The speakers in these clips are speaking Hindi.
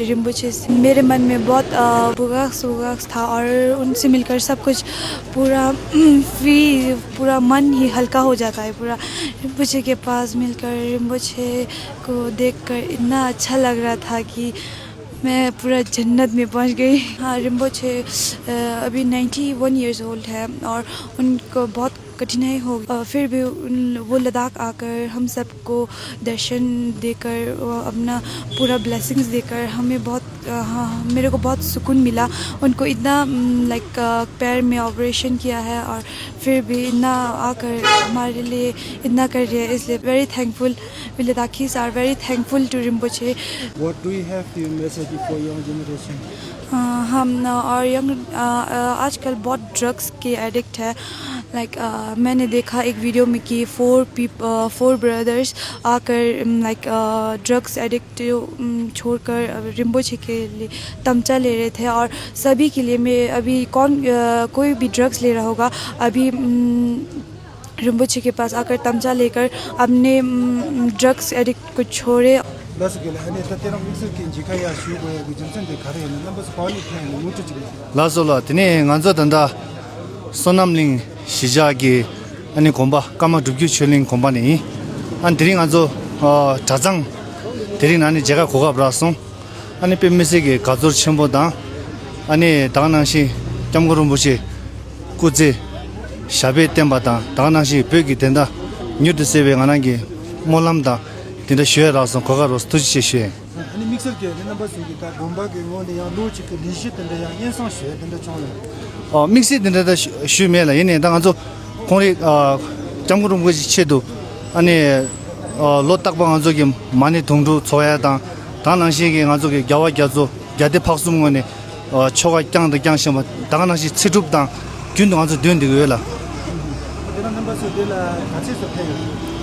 रिम्पोचे से मेरे मन में बहुत बुराक्स था और उनसे मिलकर सब कुछ पूरा मन ही हल्का हो जाता है। पूरा रिम्पोचे के पास मिलकर रिम्पोचे को देखकर इतना अच्छा लग रहा था कि मैं पूरा जन्नत में पहुंच गई। हाँ, रिम्पोचे अभी 91 ईयर्स ओल्ड है और उनको बहुत कठिनाई हो, फिर भी वो लद्दाख आकर हम सबको दर्शन देकर अपना पूरा ब्लेसिंग्स देकर हमें मेरे को बहुत सुकून मिला। उनको इतना पैर में ऑपरेशन किया है और फिर भी इतना आकर हमारे लिए इतना कर रहे हैं, इसलिए very thankful. Ladakhis are very thankful to Rinpoche. What do you have your message for young generation? हम और यंग आजकल बहुत ड्रग्स के एडिक्ट है। मैंने देखा एक वीडियो में कि 4 ब्रदर्स आकर ड्रग्स एडिक्ट छोड़कर रिम्पोचे के लिए तमचा ले रहे थे और सभी के लिए मैं अभी कोई भी ड्रग्स ले रहा होगा अभी रिम्पोचे के पास आकर तमचा लेकर अपने ड्रग्स एडिक्ट को छोड़े। 라솔라 드네 간저던다 소남링 시작이 아니 공바 까마 두규 칠링 공바니 안 드링 안저 자장 드링 아니 제가 고가 브라송 아니 뱀메시게 가조 첨보다 아니 다나시 점거름 보시 꾸지 샤베 템바다 다나시 벽이 된다 뉴드세베 안한게 몰람다 dinda shue rason koga ros tuji che shue ani mixer ke number su ki ta bomba ke ngone ya lo chi ke lishi tende ya yen sang shue tende chong mixer dinda da shue me la yene da ngazo kori jamgurum go chedo ani lo tak ba ngazo ge mani dongdu choya da danang shi ge ngazo ge gyawa gyazo gyade paksum ngone choga kyang da kyang shama da nang shi chidup da gyun da ngazo den de ge la number su de la 같이 서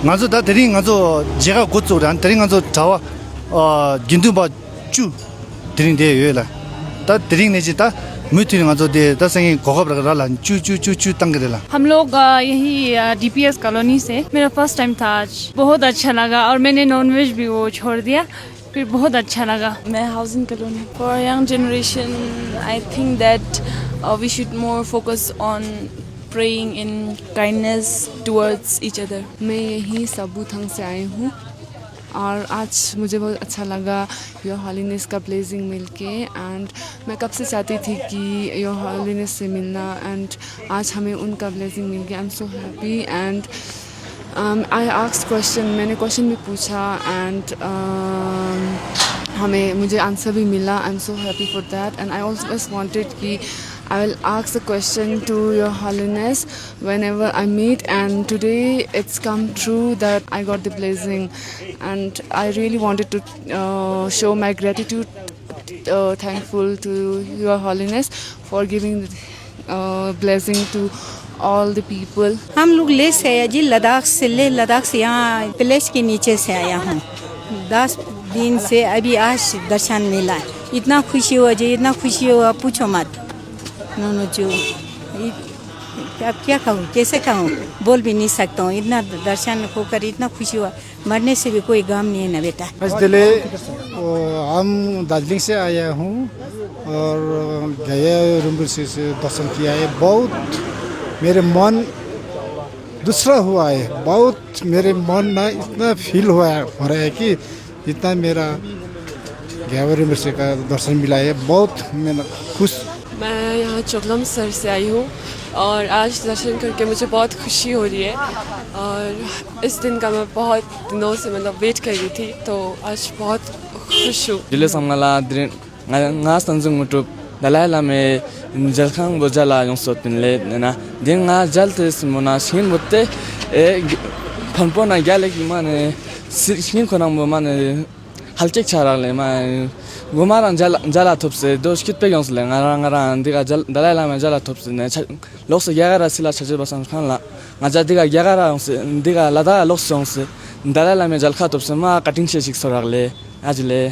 ngazo da dering ngazo jega gozo ran dering ngazo jawa gindu ba chu dering de yela da dering ne ji da मुझे ngazo de da संगे गोगा बरगरा ला चू चू चू चू तंग देला। हम लोग यही डीपीएस कॉलोनी से मेरा फर्स्ट टाइम था आज, बहुत अच्छा लगा और मैंने नॉनवेज भी वो छोड़ दिया, फिर बहुत अच्छा लगा। मैं housing colony for young generation I think that we should more focus on praying in kindness towards each other. मैं यही सबूथंग से आई हूँ और आज मुझे बहुत अच्छा लगा योर हॉलीनेस का ब्लेसिंग मिलके एंड मैं कब से चाहती थी कि योर हॉलीनेस से मिलना एंड आज हमें उनका ब्लेसिंग मिल गया। I am so happy and I asked question, मैंने क्वेश्चन भी पूछा एंड मुझे आंसर भी मिला। I am so happy for that and I also wanted कि I will ask the question to Your Holiness whenever I meet, and today it's come true that I got the blessing, and I really wanted to show my gratitude, thankful to Your Holiness for giving the blessing to all the people. हम लोग ले से आया जी लद्दाख से यहाँ प्लेस के नीचे से आया हूँ। 10 दिन से अभी आज दर्शन मिला, इतना खुशी हुआ जी, इतना खुशी हुआ पूछो मत। नो जो अब क्या कहूँ, कैसे कहूँ, बोल भी नहीं सकता हूँ। इतना दर्शन होकर इतना खुशी हुआ, मरने से भी कोई गम नहीं है ना बेटा। इसलिए हम दार्जिलिंग से आया हूँ और गया रिम्पोचे से दर्शन किया है। बहुत मेरे मन दूसरा हुआ है, बहुत मेरे मन में इतना फील हो रहा है कि इतना मेरा गया रिम्पोचे का दर्शन मिला है, बहुत मैं खुश। मैं यहाँ चोगलम सर से आई हूँ और आज दर्शन करके मुझे बहुत खुशी हो रही है और इस दिन का मैं बहुत दिनों से वेट कर रही थी, तो आज बहुत खुश हूँ। जिले समला nga sanjung mutup dalala me jalkhang bojala yung sotpinle na din nga jalte simona shin botte e phanpona gale ki mane shin khonang bo mane halchek charale ma gomaran jala thopse dos kit pe yongsle ngara diga dalala me jala thopse ne lokse yagara sila chaje basan khanla ngaja diga yagara diga lada lokse dalala me jalkha thopse ma cutting che sik soragle ajle